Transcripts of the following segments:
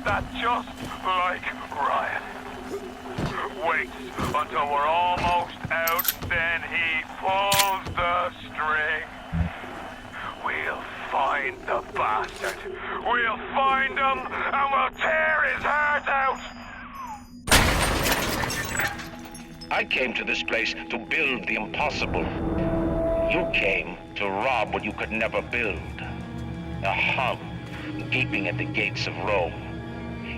That's just like Ryan. Waits until we're almost out, then he pulls the string. We'll find the bastard. We'll find him, and we'll tear his heart out. I came to this place to build the impossible. You came to rob what you could never build. A hum gaping at the gates of Rome.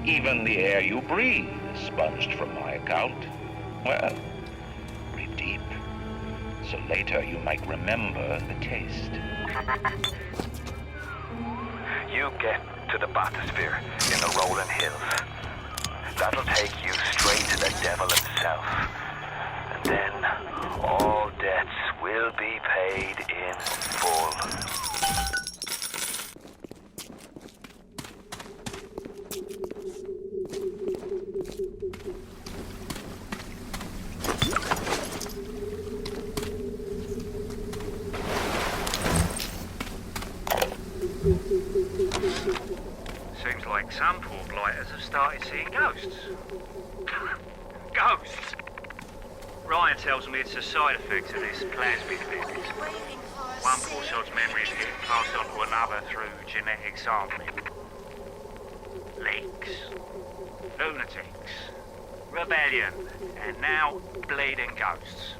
Even the air you breathe is sponged from my account. Well, breathe deep, so later you might remember the taste. You get to the bathysphere in the rolling hills. That'll take you straight to the devil himself. And then all debts will be paid in full. Seems like some poor blighters have started seeing ghosts. Ghosts? Ryan tells me it's a side effect of this plasmid business. One poor sod's memory is getting passed on to another through genetic sampling. Leaks, lunatics, rebellion, and now bleeding ghosts.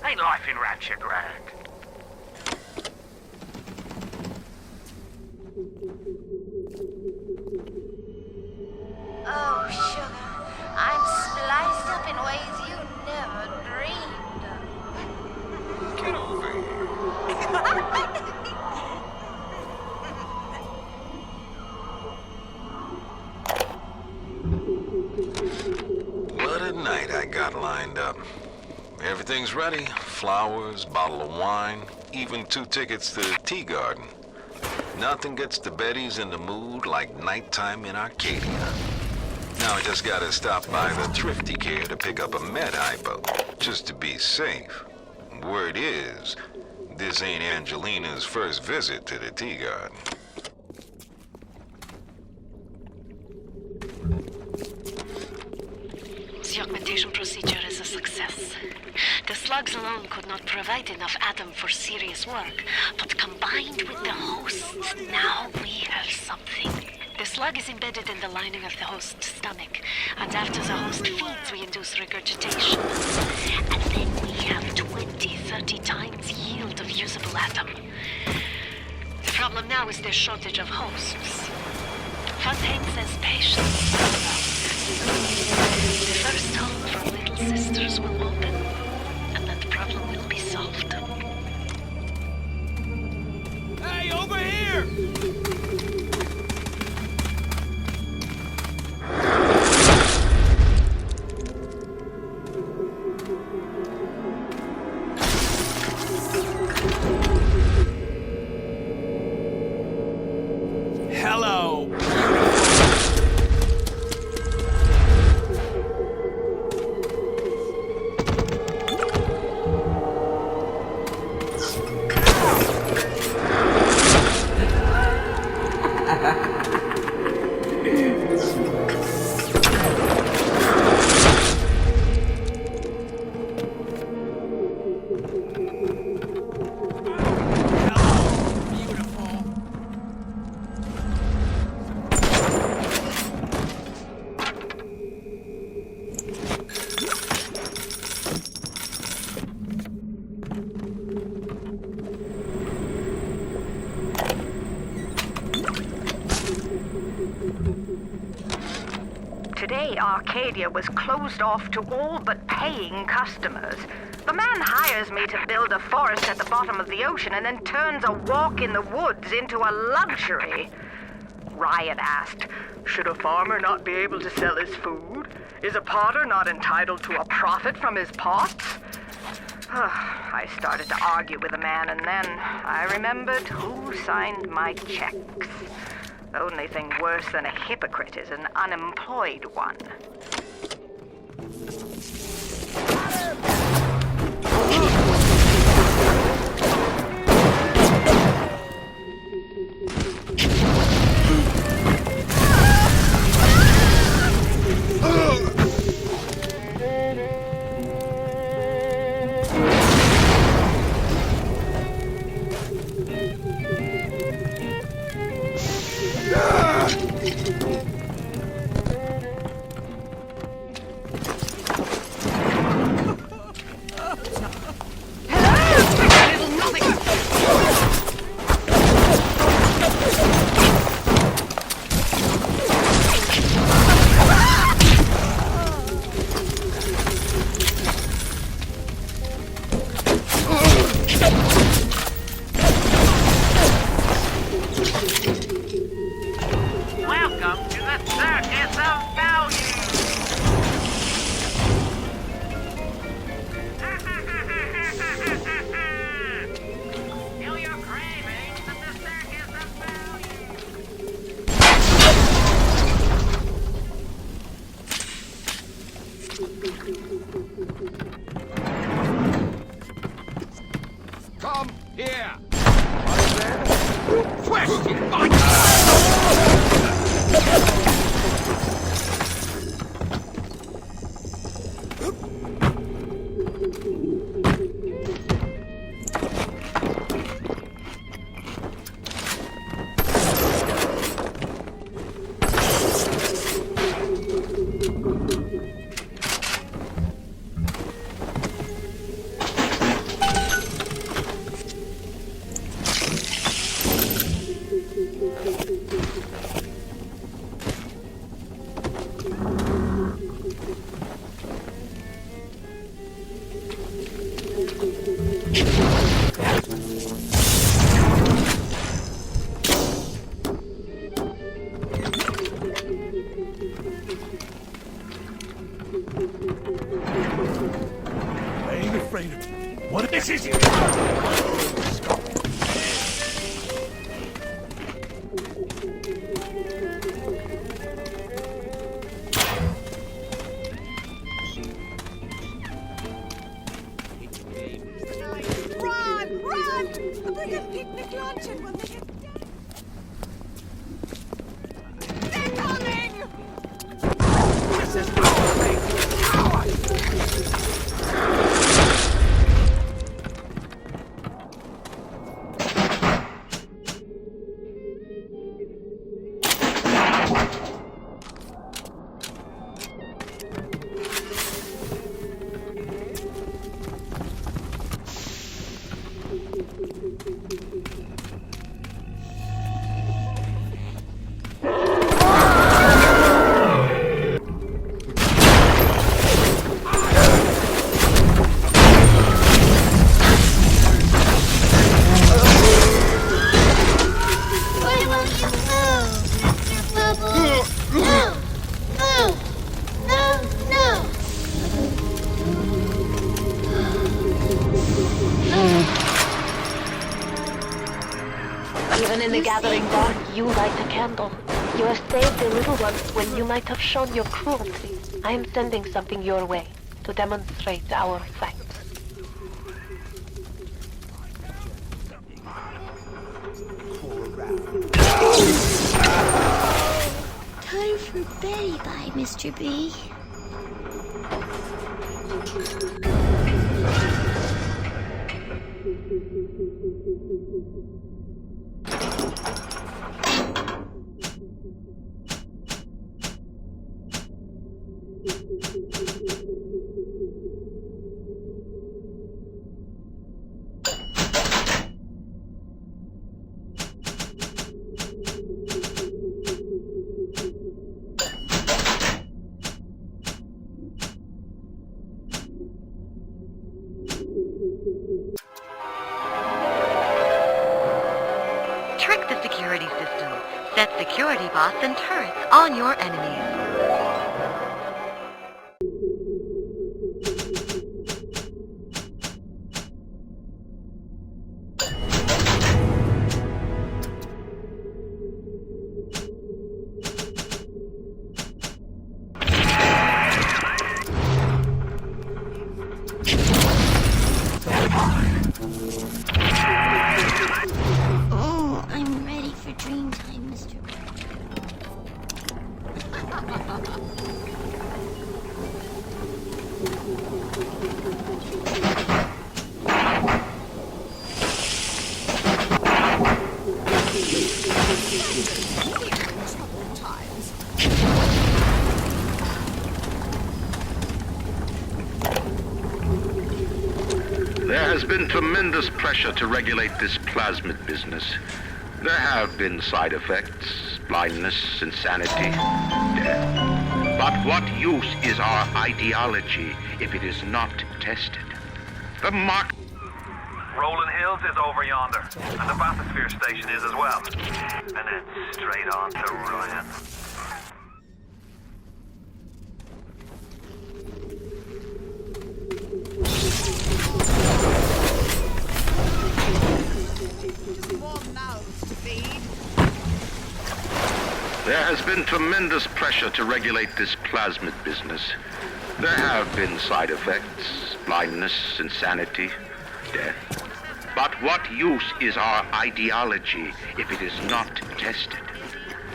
Ain't life in Rapture grand? Oh, sugar, I'm spliced up in ways you never dreamed of. Get over here. What a night I got lined up. Everything's ready. Flowers, bottle of wine, even 2 tickets to the tea garden. Nothing gets the Bettys in the mood like nighttime in Arcadia. Now I just gotta stop by the Thrifty Care to pick up a med hypo, just to be safe. Word is, this ain't Angelina's first visit to the tea garden. The augmentation procedure is a success. The slugs alone could not provide enough Adam for serious work, but combined with the hosts, now we have something. The slug is embedded in the lining of the host's stomach, and after the host feeds, we induce regurgitation. And then we have 20, 30 times yield of usable Adam. The problem now is the shortage of hosts. Fontaine says patience. The first home for Little Sisters will open, and that problem will be solved. Hey, over here! Hello! Today, Arcadia was closed off to all but paying customers. The man hires me to build a forest at the bottom of the ocean and then turns a walk in the woods into a luxury. Ryan asked, should a farmer not be able to sell his food? Is a potter not entitled to a profit from his pots? I started to argue with the man, and then I remembered who signed my checks. The only thing worse than a hypocrite is an unemployed one. This is it! Run! Run! Bring a picnic lunch and we'll make it. They're coming! This is our thing! Why won't you move? Mr. Bubbles? No! No! No! Even in the gathering dark, you light a candle. You have saved the little ones when you might have shown your cruelty. I am sending something your way to demonstrate our fight. Time for Betty Bye, Mr. B. Trick the security system. Set security bots and turrets on your enemies. Oh, I'm ready for dream time, Mr. B. There has been tremendous pressure to regulate this plasmid business. There have been side effects, blindness, insanity, death. But what use is our ideology if it is not tested? The market... Rolling Hills is over yonder, and the bathysphere station is as well. And then straight on to Ryan. Warm mouths to feed. There has been tremendous pressure to regulate this plasmid business. There have been side effects, blindness, insanity, death. But what use is our ideology if it is not tested?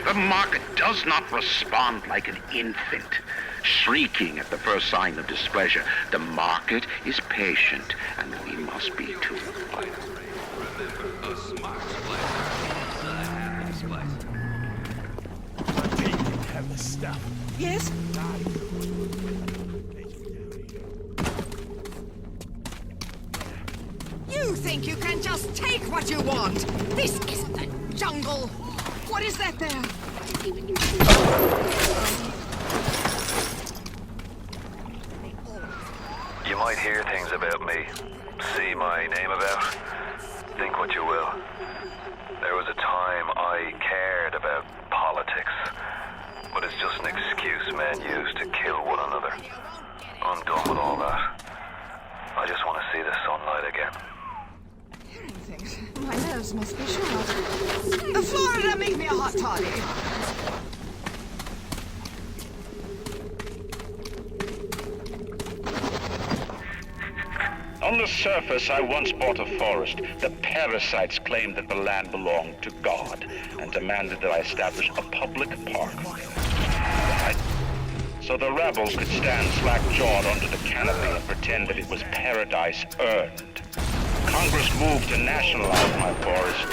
The market does not respond like an infant, shrieking at the first sign of displeasure. The market is patient, and we must be too. Yes? You think you can just take what you want? This isn't the jungle. What is that there? You might hear things about me, see my name about, think what you will. There was a time I cared about politics, but it's just an excuse men use to kill one another. I'm done with all that. I just want to see the sunlight again. On the surface, I once bought a forest. The parasites claimed that the land belonged to God and demanded that I establish a public park. So the rebels could stand slack-jawed under the canopy and pretend that it was paradise earned. Congress moved to nationalize my forest.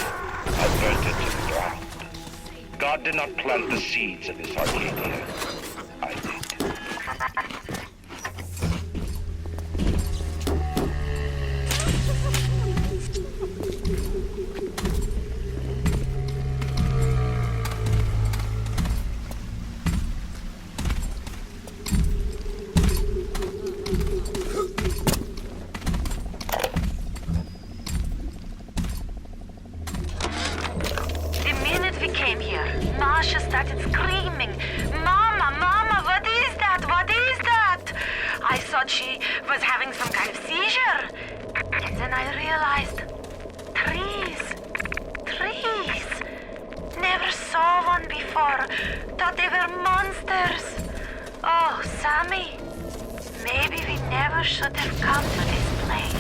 I burnt it to the ground. God did not plant the seeds of this Arcadia. I did. Masha started screaming, Mama, Mama, what is that? What is that? I thought she was having some kind of seizure. And then I realized, trees. Never saw one before. Thought they were monsters. Oh, Sammy, maybe we never should have come to this place.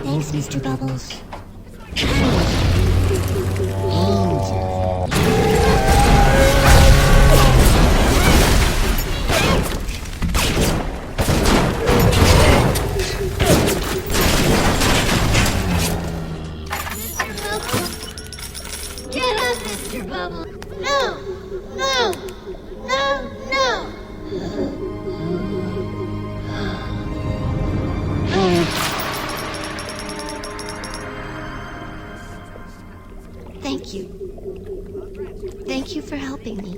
Thanks, Mr. Bubbles. Get up, Mr. Bubble. No! Thank you. Thank you for helping me.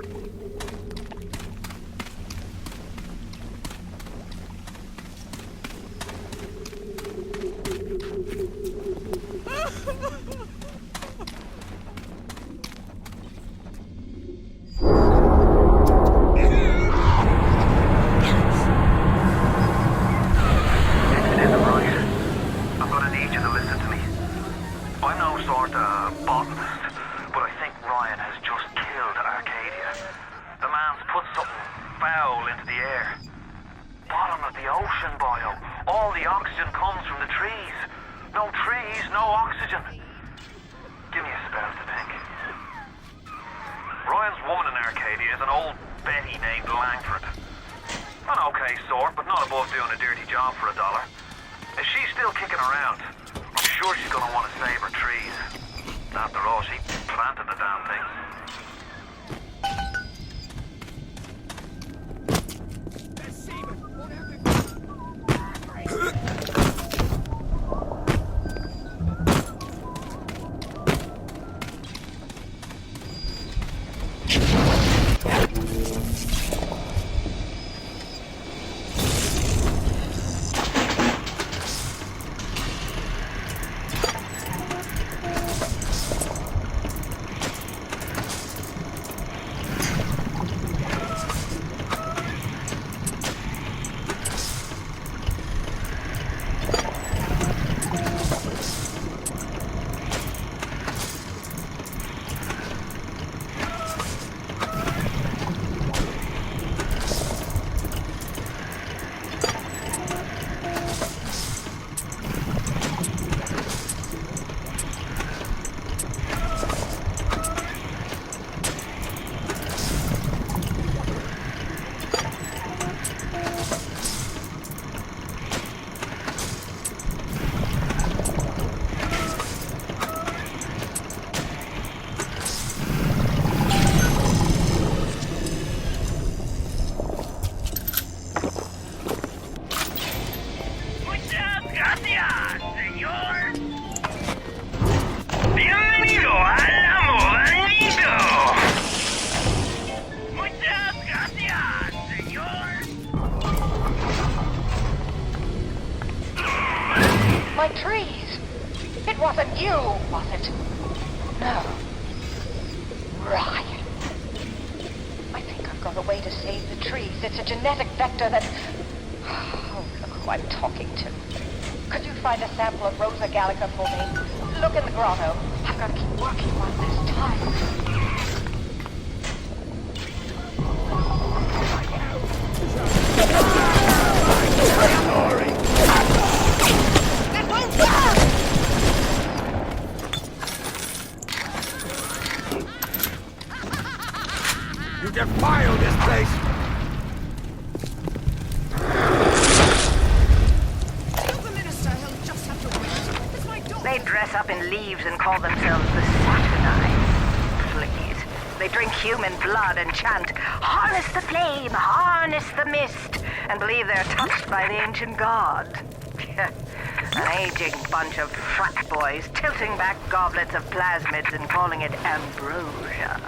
to save the trees. It's a genetic vector that... Oh, look who I'm talking to. Could you find a sample of Rosa gallica for me? Look in the grotto. I've got to keep working while there's time. That won't work! You defile this place! Tell the minister he'll just have to wait. It's my daughter. They dress up in leaves and call themselves the Saturnites. Please. They drink human blood and chant, harness the flame, harness the mist, and believe they're touched by the ancient god. An aging bunch of frat boys tilting back goblets of plasmids and calling it ambrosia.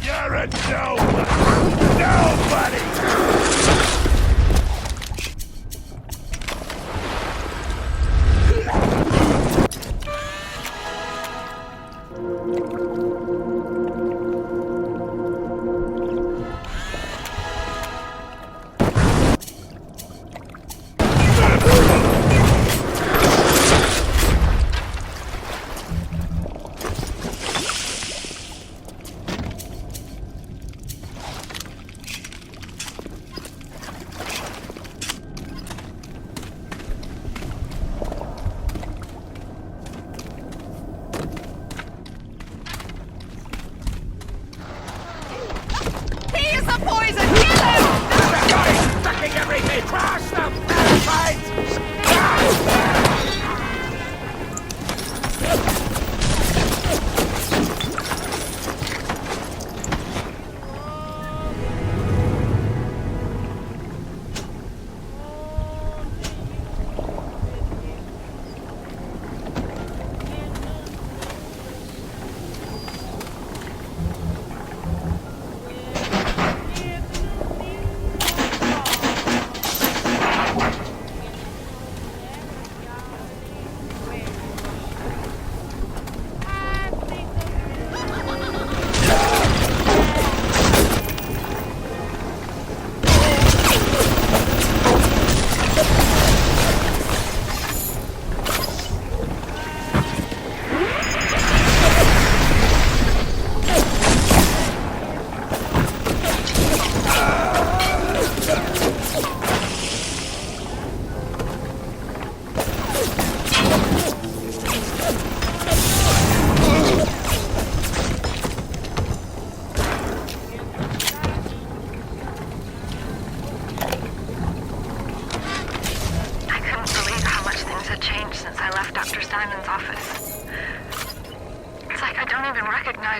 You're a nobody! He is the poison! Kill him! That guy's sucking everything! Crush them! Parasites!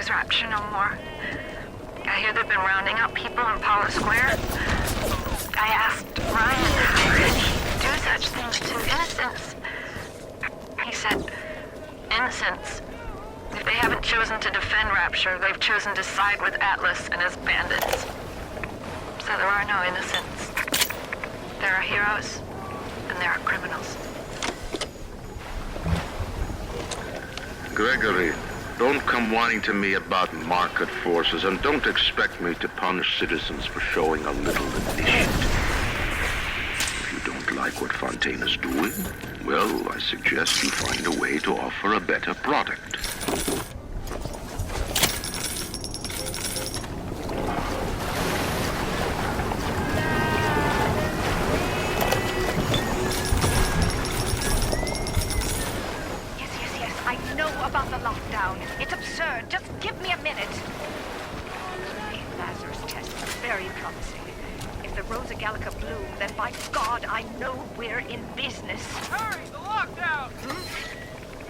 Rapture no more. I hear they've been rounding up people in Paula Square. I asked Ryan how could he do such things to innocents. He said, innocents. If they haven't chosen to defend Rapture, they've chosen to side with Atlas and his bandits. So there are no innocents. There are heroes, and there are criminals. Gregory, don't come whining to me about market forces, and don't expect me to punish citizens for showing a little initiative. If you don't like what Fontaine's doing, well, I suggest you find a way to offer a better product. About the lockdown. It's absurd. Just give me a minute. The Lazarus test is very promising. If the Rosa Gallica bloom, then by God, I know we're in business. Hurry, the lockdown!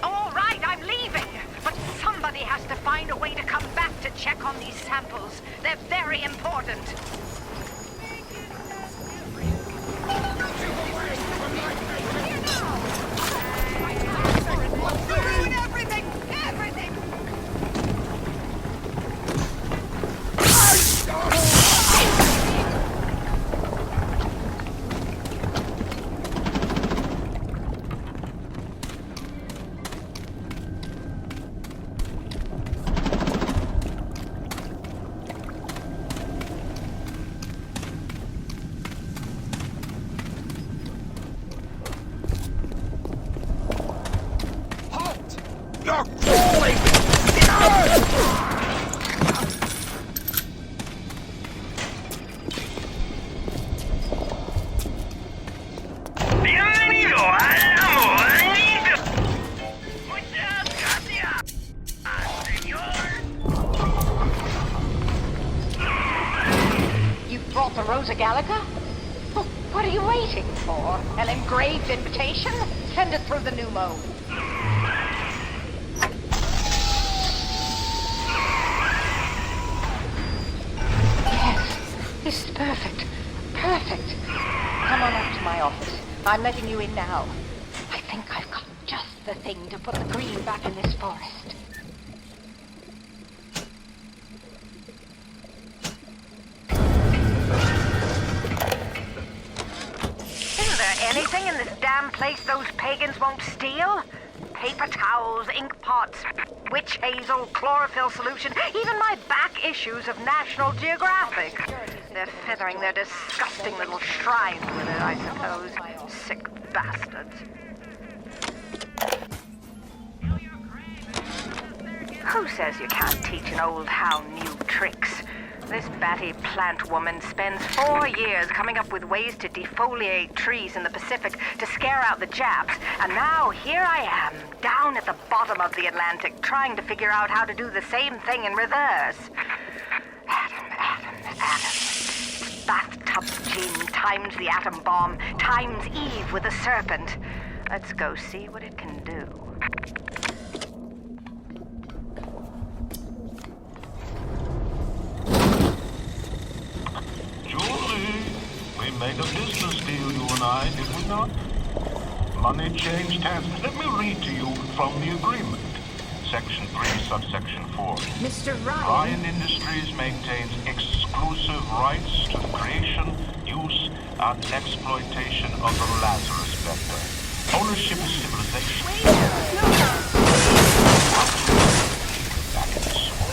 All right, I'm leaving. But somebody has to find a way to come back to check on these samples. They're very important. Want the Rosa Gallica? Oh, what are you waiting for? An engraved invitation? Send it through the pneumo. Yes, this is perfect. Perfect. Come on up to my office. I'm letting you in now. I think I've got just the thing to put the green back in this forest. Isn't there anything in this damn place those pagans won't steal? Paper towels, ink pots, witch hazel, chlorophyll solution, even my back issues of National Geographic. They're feathering their disgusting little shrines with it, I suppose. Sick bastards. Who says you can't teach an old hound new tricks? This batty plant woman spends 4 years coming up with ways to defoliate trees in the Pacific to scare out the Japs, and now here I am, down at the bottom of the Atlantic, trying to figure out how to do the same thing in reverse. Adam. Bathtub gin times the atom bomb, times Eve with a serpent. Let's go see what it can do. We made a business deal, you and I, did we not? Money changed hands. Let me read to you from the agreement. Section 3, subsection 4. Mr. Ryan. Ryan Industries maintains exclusive rights to the creation, use, and exploitation of the Lazarus vector. Ownership is civilization. Back in the swamp.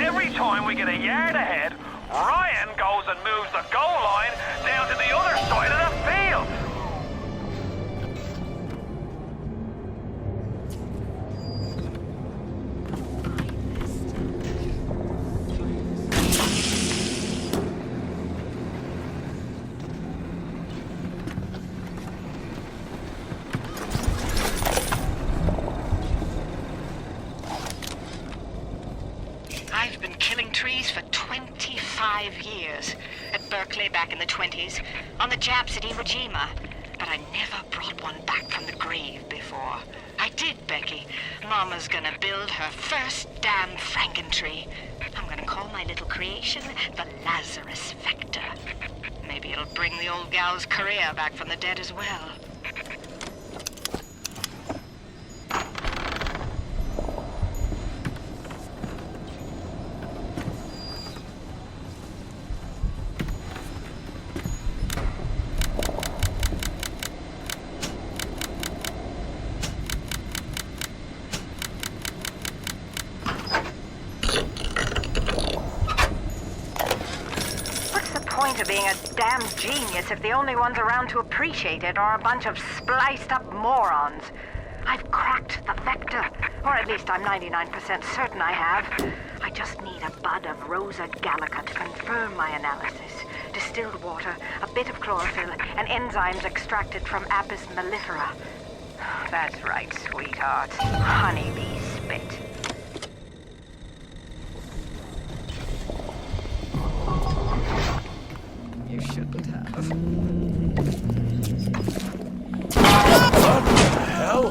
Every time we get a yard ahead, Ryan goes and moves the goal line down to the other side of the field. I've been killing trees for 25 years. At Berkeley back in the 20s, on the Japs at Iwo Jima. But I never brought one back from the grave before. I did, Becky. Mama's gonna build her first damn Frankentree. I'm gonna call my little creation the Lazarus Vector. Maybe it'll bring the old gal's career back from the dead as well. To being a damn genius if the only ones around to appreciate it are a bunch of spliced up morons. I've cracked the vector, or at least I'm 99% certain I have. I just need a bud of Rosa Gallica to confirm my analysis. Distilled water, a bit of chlorophyll, and enzymes extracted from Apis mellifera. That's right, sweetheart. Honeybee spit. You shouldn't have. What the hell?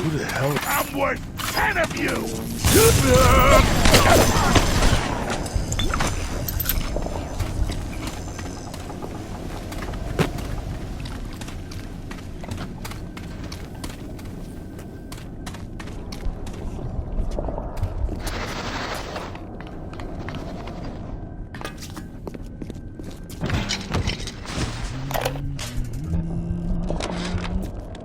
Who the hell? I'm worth 10 of you!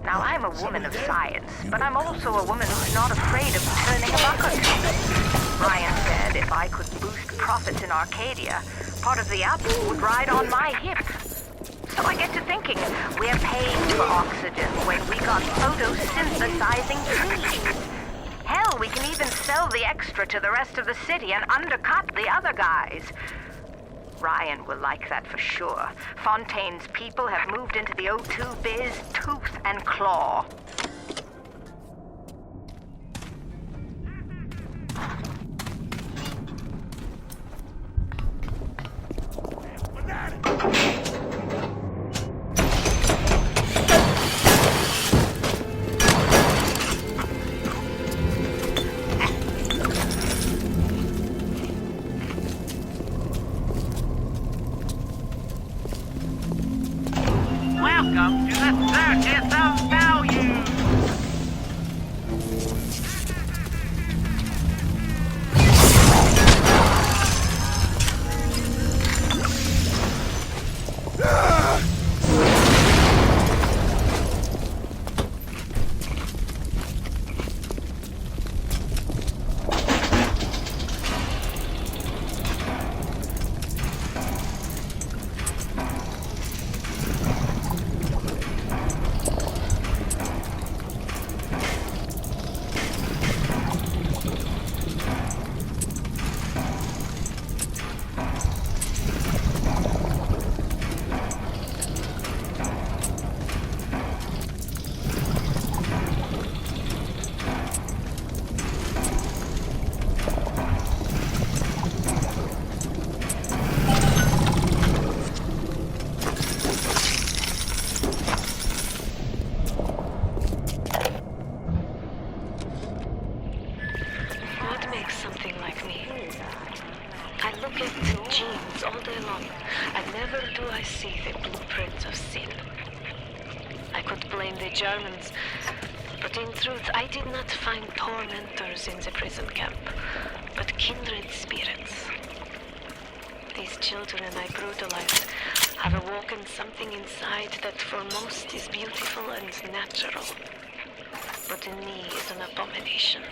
Now, I'm a woman of science, but I'm also a woman who's not afraid of turning a buck or two. Ryan said if I could boost profits in Arcadia, part of the apple would ride on my hip. So I get to thinking, we're paying for oxygen when we got photosynthesizing trees. Hell, we can even sell the extra to the rest of the city and undercut the other guys. Ryan will like that for sure. Fontaine's people have moved into the O2 biz tooth and claw. Welcome to the circus of value! I see the blueprint of sin. I could blame the Germans, but in truth I did not find tormentors in the prison camp, but kindred spirits. These children I brutalized have awoken something inside that for most is beautiful and natural, but in me is an abomination.